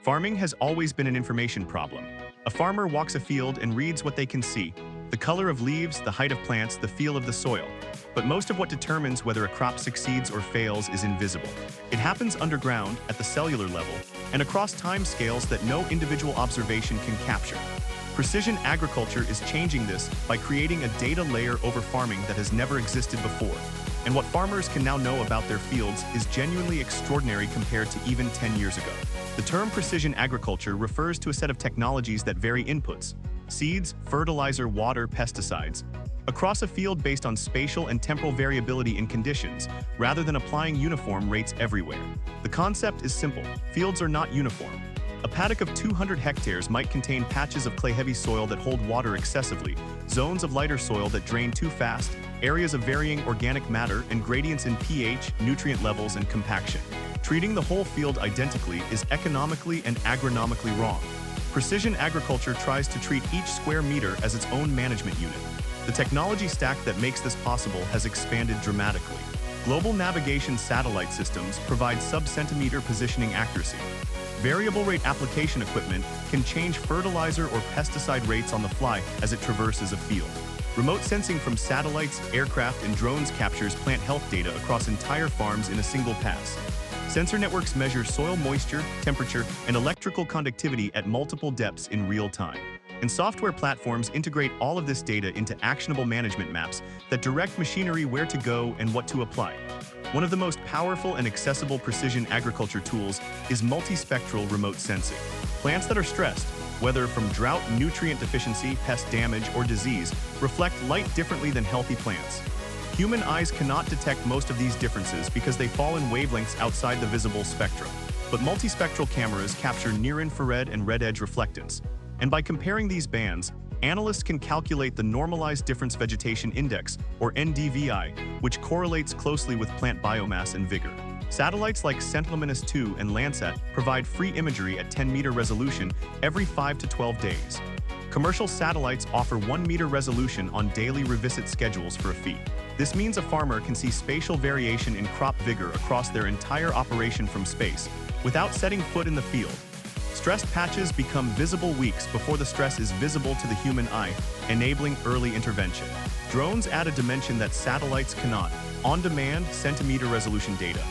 Farming has always been an information problem. A farmer walks a field and reads what they can see: the color of leaves, the height of plants, the feel of the soil. But most of what determines whether a crop succeeds or fails is invisible. It happens underground, at the cellular level, and across time scales that no individual observation can capture. Precision agriculture is changing this by creating a data layer over farming that has never existed before. And what farmers can now know about their fields is genuinely extraordinary compared to even 10 years ago. The term precision agriculture refers to a set of technologies that vary inputs: seeds, fertilizer, water, pesticides, across a field based on spatial and temporal variability in conditions, rather than applying uniform rates everywhere. The concept is simple: fields are not uniform. A paddock of 200 hectares might contain patches of clay-heavy soil that hold water excessively, zones of lighter soil that drain too fast, areas of varying organic matter, and gradients in pH, nutrient levels, and compaction. Treating the whole field identically is economically and agronomically wrong. Precision agriculture tries to treat each square meter as its own management unit. The technology stack that makes this possible has expanded dramatically. Global navigation satellite systems provide sub-centimeter positioning accuracy. Variable rate application equipment can change fertilizer or pesticide rates on the fly as it traverses a field. Remote sensing from satellites, aircraft, and drones captures plant health data across entire farms in a single pass. Sensor networks measure soil moisture, temperature, and electrical conductivity at multiple depths in real time. And software platforms integrate all of this data into actionable management maps that direct machinery where to go and what to apply. One of the most powerful and accessible precision agriculture tools is multispectral remote sensing. Plants that are stressed, whether from drought, nutrient deficiency, pest damage, or disease, reflect light differently than healthy plants. Human eyes cannot detect most of these differences because they fall in wavelengths outside the visible spectrum. But multispectral cameras capture near-infrared and red-edge reflectance. And by comparing these bands, analysts can calculate the Normalized Difference Vegetation Index, or NDVI, which correlates closely with plant biomass and vigor. Satellites like Sentinel-2 and Landsat provide free imagery at 10-meter resolution every 5 to 12 days. Commercial satellites offer 1-meter resolution on daily revisit schedules for a fee. This means a farmer can see spatial variation in crop vigor across their entire operation from space, without setting foot in the field. Stressed patches become visible weeks before the stress is visible to the human eye, enabling early intervention. Drones add a dimension that satellites cannot: on-demand, centimeter resolution data.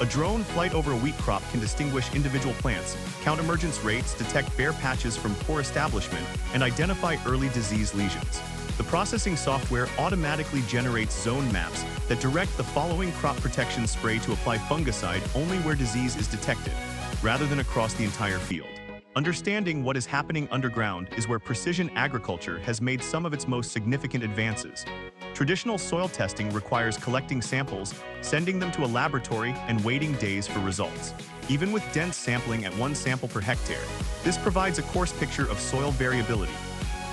A drone flight over a wheat crop can distinguish individual plants, count emergence rates, detect bare patches from poor establishment, and identify early disease lesions. The processing software automatically generates zone maps that direct the following crop protection spray to apply fungicide only where disease is detected, rather than across the entire field. Understanding what is happening underground is where precision agriculture has made some of its most significant advances. Traditional soil testing requires collecting samples, sending them to a laboratory, and waiting days for results. Even with dense sampling at 1 sample per hectare, this provides a coarse picture of soil variability.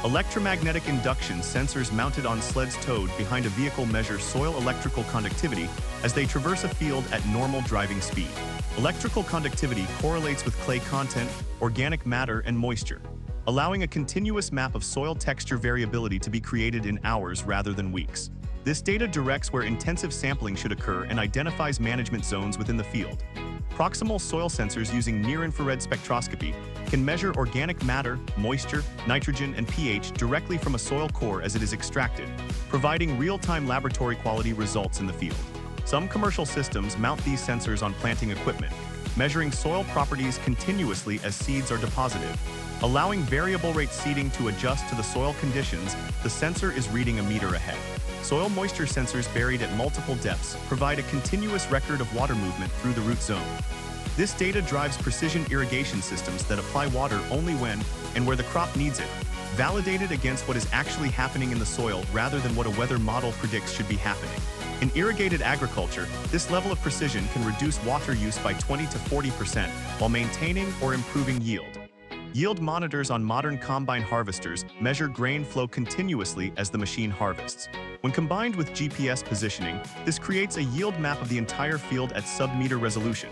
Electromagnetic induction sensors mounted on sleds towed behind a vehicle measure soil electrical conductivity as they traverse a field at normal driving speed. Electrical conductivity correlates with clay content, organic matter, and moisture, allowing a continuous map of soil texture variability to be created in hours rather than weeks. This data directs where intensive sampling should occur and identifies management zones within the field. Proximal soil sensors using near-infrared spectroscopy can measure organic matter, moisture, nitrogen, and pH directly from a soil core as it is extracted, providing real-time laboratory quality results in the field. Some commercial systems mount these sensors on planting equipment, measuring soil properties continuously as seeds are deposited. Allowing variable rate seeding to adjust to the soil conditions, the sensor is reading a meter ahead. Soil moisture sensors buried at multiple depths provide a continuous record of water movement through the root zone. This data drives precision irrigation systems that apply water only when and where the crop needs it, validated against what is actually happening in the soil rather than what a weather model predicts should be happening. In irrigated agriculture, this level of precision can reduce water use by 20 to 40% while maintaining or improving yield. Yield monitors on modern combine harvesters measure grain flow continuously as the machine harvests. When combined with GPS positioning, this creates a yield map of the entire field at sub-meter resolution.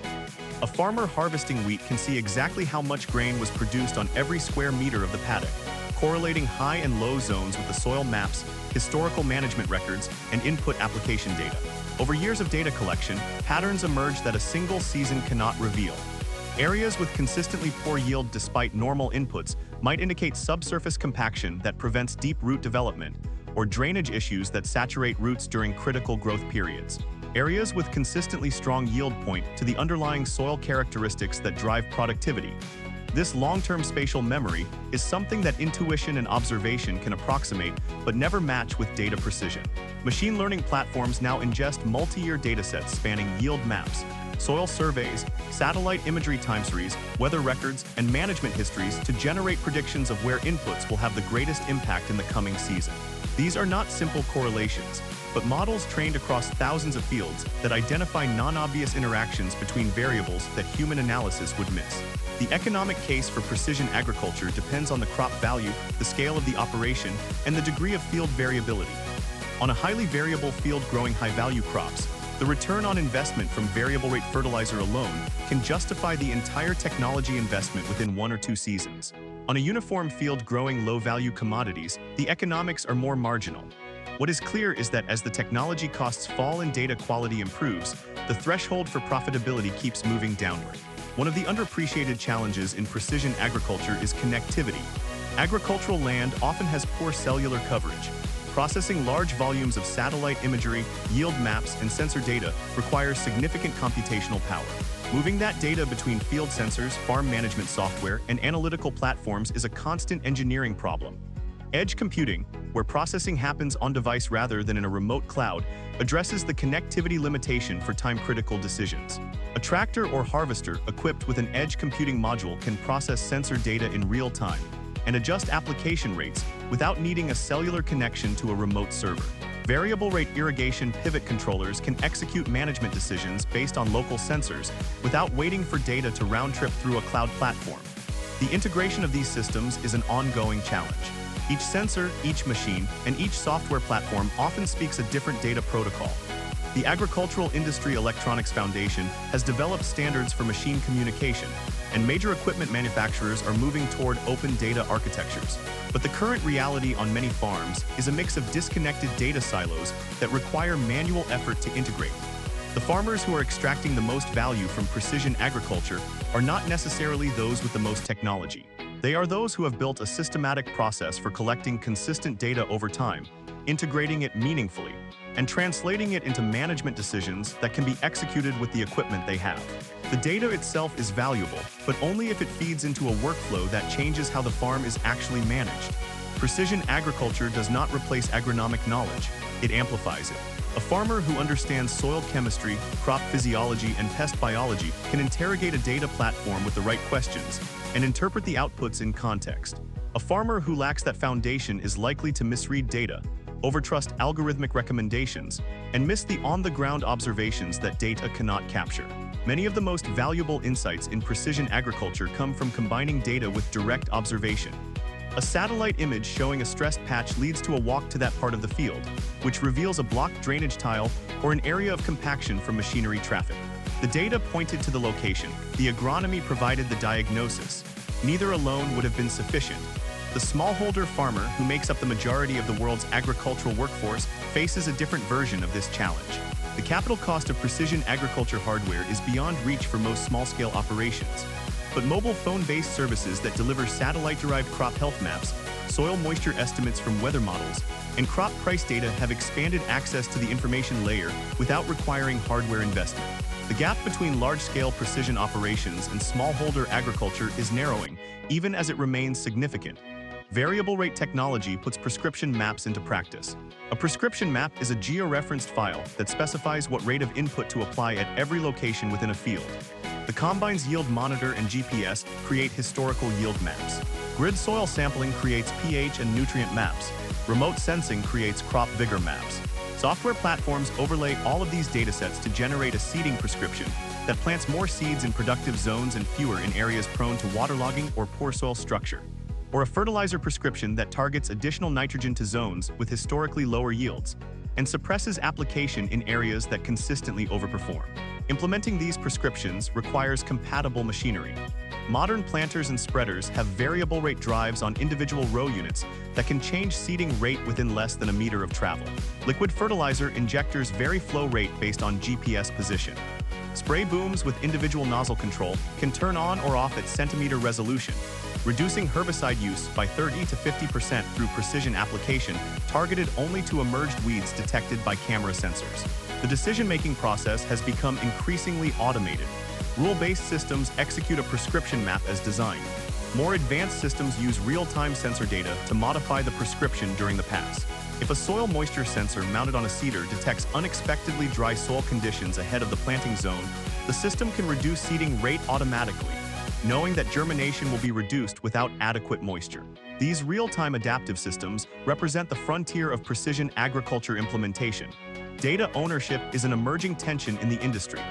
A farmer harvesting wheat can see exactly how much grain was produced on every square meter of the paddock, correlating high and low zones with the soil maps, historical management records, and input application data. Over years of data collection, patterns emerge that a single season cannot reveal. Areas with consistently poor yield despite normal inputs might indicate subsurface compaction that prevents deep root development, or drainage issues that saturate roots during critical growth periods. Areas with consistently strong yield point to the underlying soil characteristics that drive productivity. This long-term spatial memory is something that intuition and observation can approximate but never match with data precision. Machine learning platforms now ingest multi-year datasets spanning yield maps, soil surveys, satellite imagery timeseries, weather records, and management histories to generate predictions of where inputs will have the greatest impact in the coming season. These are not simple correlations, but models trained across thousands of fields that identify non-obvious interactions between variables that human analysis would miss. The economic case for precision agriculture depends on the crop value, the scale of the operation, and the degree of field variability. On a highly variable field growing high-value crops, the return on investment from variable rate fertilizer alone can justify the entire technology investment within 1 or 2 seasons. On a uniform field growing low-value commodities, the economics are more marginal. What is clear is that as the technology costs fall and data quality improves, the threshold for profitability keeps moving downward. One of the underappreciated challenges in precision agriculture is connectivity. Agricultural land often has poor cellular coverage. Processing large volumes of satellite imagery, yield maps, and sensor data requires significant computational power. Moving that data between field sensors, farm management software, and analytical platforms is a constant engineering problem. Edge computing, where processing happens on-device rather than in a remote cloud, addresses the connectivity limitation for time-critical decisions. A tractor or harvester equipped with an edge computing module can process sensor data in real time and adjust application rates without needing a cellular connection to a remote server. Variable rate irrigation pivot controllers can execute management decisions based on local sensors without waiting for data to round-trip through a cloud platform. The integration of these systems is an ongoing challenge. Each sensor, each machine, and each software platform often speaks a different data protocol. The Agricultural Industry Electronics Foundation has developed standards for machine communication, and major equipment manufacturers are moving toward open data architectures. But the current reality on many farms is a mix of disconnected data silos that require manual effort to integrate. The farmers who are extracting the most value from precision agriculture are not necessarily those with the most technology. They are those who have built a systematic process for collecting consistent data over time, integrating it meaningfully, and translating it into management decisions that can be executed with the equipment they have. The data itself is valuable, but only if it feeds into a workflow that changes how the farm is actually managed. Precision agriculture does not replace agronomic knowledge, it amplifies it. A farmer who understands soil chemistry, crop physiology, and pest biology can interrogate a data platform with the right questions and interpret the outputs in context. A farmer who lacks that foundation is likely to misread data, overtrust algorithmic recommendations, and miss the on-the-ground observations that data cannot capture. Many of the most valuable insights in precision agriculture come from combining data with direct observation. A satellite image showing a stressed patch leads to a walk to that part of the field, which reveals a blocked drainage tile or an area of compaction from machinery traffic. The data pointed to the location, the agronomy provided the diagnosis. Neither alone would have been sufficient. The smallholder farmer, who makes up the majority of the world's agricultural workforce, faces a different version of this challenge. The capital cost of precision agriculture hardware is beyond reach for most small-scale operations. But mobile phone-based services that deliver satellite-derived crop health maps, soil moisture estimates from weather models, and crop price data have expanded access to the information layer without requiring hardware investment. The gap between large-scale precision operations and smallholder agriculture is narrowing, even as it remains significant. Variable rate technology puts prescription maps into practice. A prescription map is a georeferenced file that specifies what rate of input to apply at every location within a field. The combine's yield monitor and GPS create historical yield maps. Grid soil sampling creates pH and nutrient maps. Remote sensing creates crop vigor maps. Software platforms overlay all of these datasets to generate a seeding prescription that plants more seeds in productive zones and fewer in areas prone to waterlogging or poor soil structure. Or a fertilizer prescription that targets additional nitrogen to zones with historically lower yields and suppresses application in areas that consistently overperform. Implementing these prescriptions requires compatible machinery. Modern planters and spreaders have variable rate drives on individual row units that can change seeding rate within less than a meter of travel. Liquid fertilizer injectors vary flow rate based on GPS position. Spray booms with individual nozzle control can turn on or off at centimeter resolution, reducing herbicide use by 30 to 50% through precision application targeted only to emerged weeds detected by camera sensors. The decision-making process has become increasingly automated. Rule-based systems execute a prescription map as designed. More advanced systems use real-time sensor data to modify the prescription during the pass. If a soil moisture sensor mounted on a seeder detects unexpectedly dry soil conditions ahead of the planting zone, the system can reduce seeding rate automatically, knowing that germination will be reduced without adequate moisture. These real-time adaptive systems represent the frontier of precision agriculture implementation. Data ownership is an emerging tension in the industry.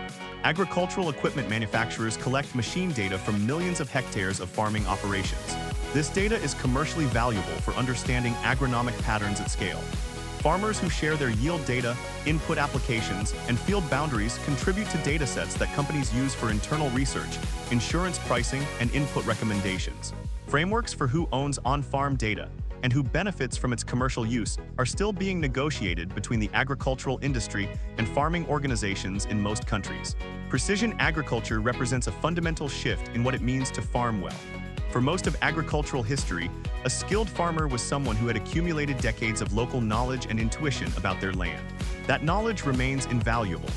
Agricultural equipment manufacturers collect machine data from millions of hectares of farming operations. This data is commercially valuable for understanding agronomic patterns at scale. Farmers who share their yield data, input applications, and field boundaries contribute to datasets that companies use for internal research, insurance pricing, and input recommendations. Frameworks for who owns on-farm data and who benefits from its commercial use are still being negotiated between the agricultural industry and farming organizations in most countries. Precision agriculture represents a fundamental shift in what it means to farm well. For most of agricultural history, a skilled farmer was someone who had accumulated decades of local knowledge and intuition about their land. That knowledge remains invaluable.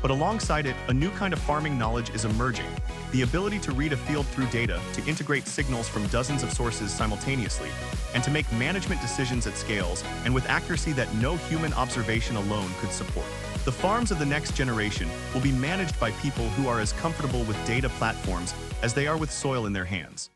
But alongside it, a new kind of farming knowledge is emerging: the ability to read a field through data, to integrate signals from dozens of sources simultaneously, and to make management decisions at scales and with accuracy that no human observation alone could support. The farms of the next generation will be managed by people who are as comfortable with data platforms as they are with soil in their hands.